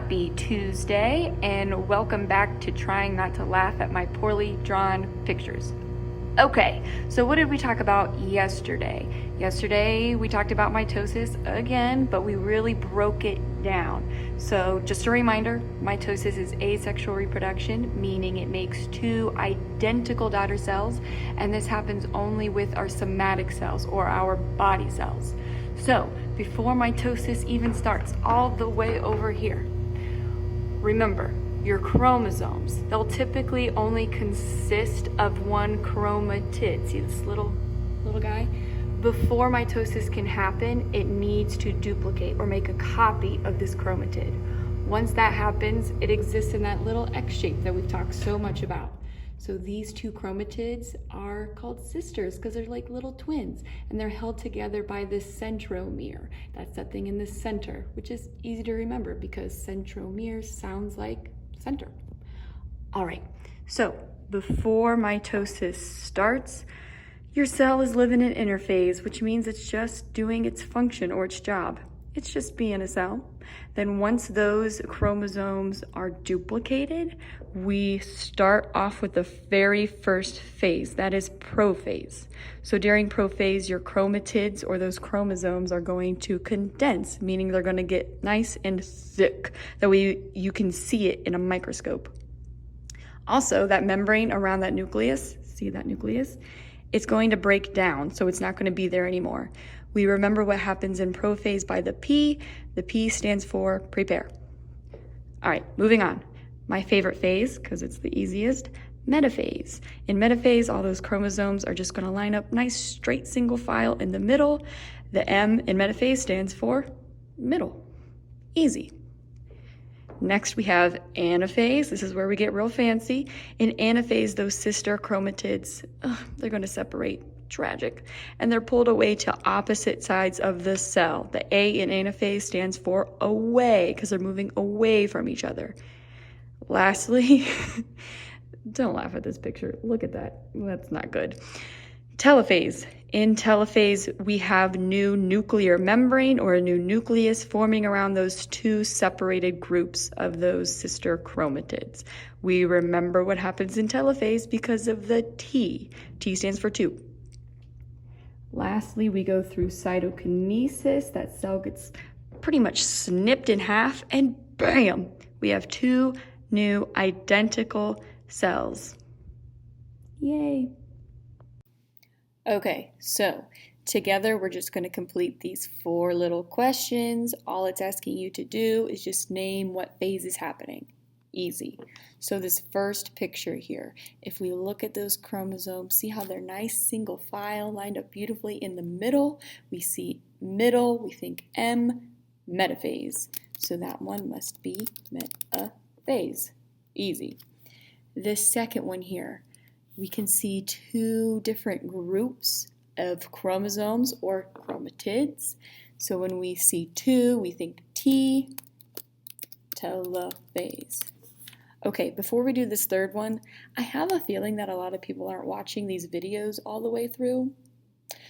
Happy Tuesday, and welcome back to trying not to laugh at my poorly drawn pictures. Okay, so what did we talk about yesterday? Yesterday we talked about mitosis again, but we really broke it down. So just a reminder, mitosis is asexual reproduction, meaning it makes two identical daughter cells, and this happens only with our somatic cells or our body cells. So before mitosis even starts, all the way over here, remember, your chromosomes, they'll typically only consist of one chromatid. See this little guy? Before mitosis can happen, it needs to duplicate or make a copy of this chromatid. Once that happens, it exists in that little X shape that we've talked so much about. So these two chromatids are called sisters because they're like little twins, and they're held together by this centromere. That's that thing in the center, which is easy to remember because centromere sounds like center. All right, so before mitosis starts, your cell is living in interphase, which means it's just doing its function or its job. It's just being a cell. Then once those chromosomes are duplicated, we start off with the very first phase, that is prophase. So during prophase, your chromatids or those chromosomes are going to condense, meaning they're going to get nice and thick. That way you can see it in a microscope. Also, that membrane around that nucleus, see that nucleus? It's going to break down, so it's not going to be there anymore. We remember what happens in prophase by the P. The P stands for prepare. All right, moving on. My favorite phase, because it's the easiest, metaphase. In metaphase, all those chromosomes are just going to line up nice, straight, single file in the middle. The M in metaphase stands for middle. Easy. Next, we have anaphase. This is where we get real fancy. In anaphase, those sister chromatids, they're going to separate. Tragic. And they're pulled away to opposite sides of the cell. The A in anaphase stands for away because they're moving away from each other. Lastly, don't laugh at this picture. Look at that. That's not good. Telophase. In telophase, we have new nuclear membrane or a new nucleus forming around those two separated groups of those sister chromatids. We remember what happens in telophase because of the T. T stands for two. Lastly, we go through cytokinesis. That cell gets pretty much snipped in half, and bam, we have two new identical cells. Yay. Okay, so together we're just going to complete these 4 little questions. All it's asking you to do is just name what phase is happening. Easy. So this first picture here, if we look at those chromosomes, see how they're nice single file lined up beautifully in the middle? We see middle, we think M, metaphase. So that one must be metaphase. Easy. This second one here, we can see 2 different groups of chromosomes or chromatids. So when we see 2, we think T, telophase. Okay, before we do this third one, I have a feeling that a lot of people aren't watching these videos all the way through.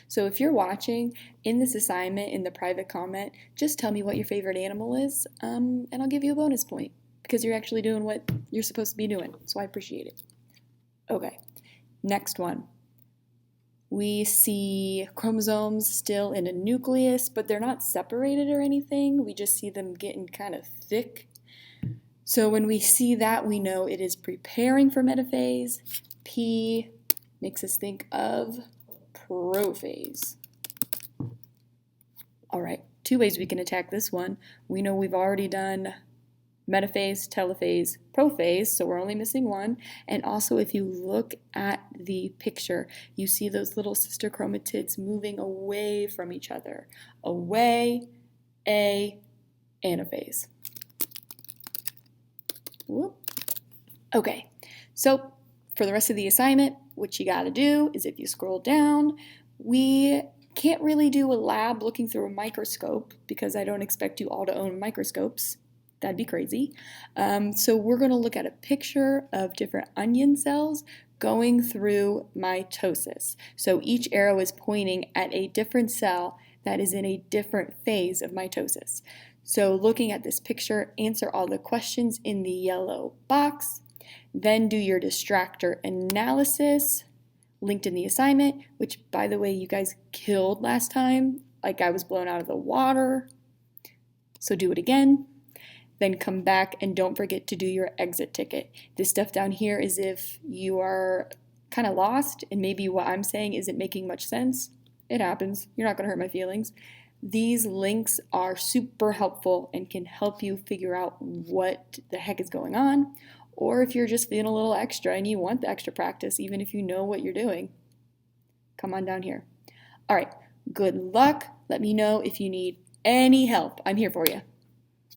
So if you're watching, in this assignment, in the private comment, just tell me what your favorite animal is, and I'll give you a bonus point because you're actually doing what you're supposed to be doing, so I appreciate it. Okay, next one. We see chromosomes still in a nucleus, but they're not separated or anything. We just see them getting kind of thick. So when we see that, we know it is preparing for metaphase. P makes us think of prophase. All right, 2 ways we can attack this one. We know we've already done metaphase, telophase, prophase, so we're only missing one. And also, if you look at the picture, you see those little sister chromatids moving away from each other. Away, A, anaphase. Whoop. Okay, so for the rest of the assignment, what you got to do is if you scroll down, we can't really do a lab looking through a microscope because I don't expect you all to own microscopes. That'd be crazy. So we're going to look at a picture of different onion cells going through mitosis. So each arrow is pointing at a different cell that is in a different phase of mitosis. So looking at this picture, answer all the questions in the yellow box, then do your distractor analysis linked in the assignment, which by the way, you guys killed last time. Like I was blown out of the water. So do it again. Then come back and don't forget to do your exit ticket. This stuff down here is if you are kind of lost and maybe what I'm saying isn't making much sense. It happens. You're not going to hurt my feelings. These links are super helpful and can help you figure out what the heck is going on, or if you're just feeling a little extra and you want the extra practice, even if you know what you're doing. Come on down here. All right, good luck. Let me know if you need any help. I'm here for you.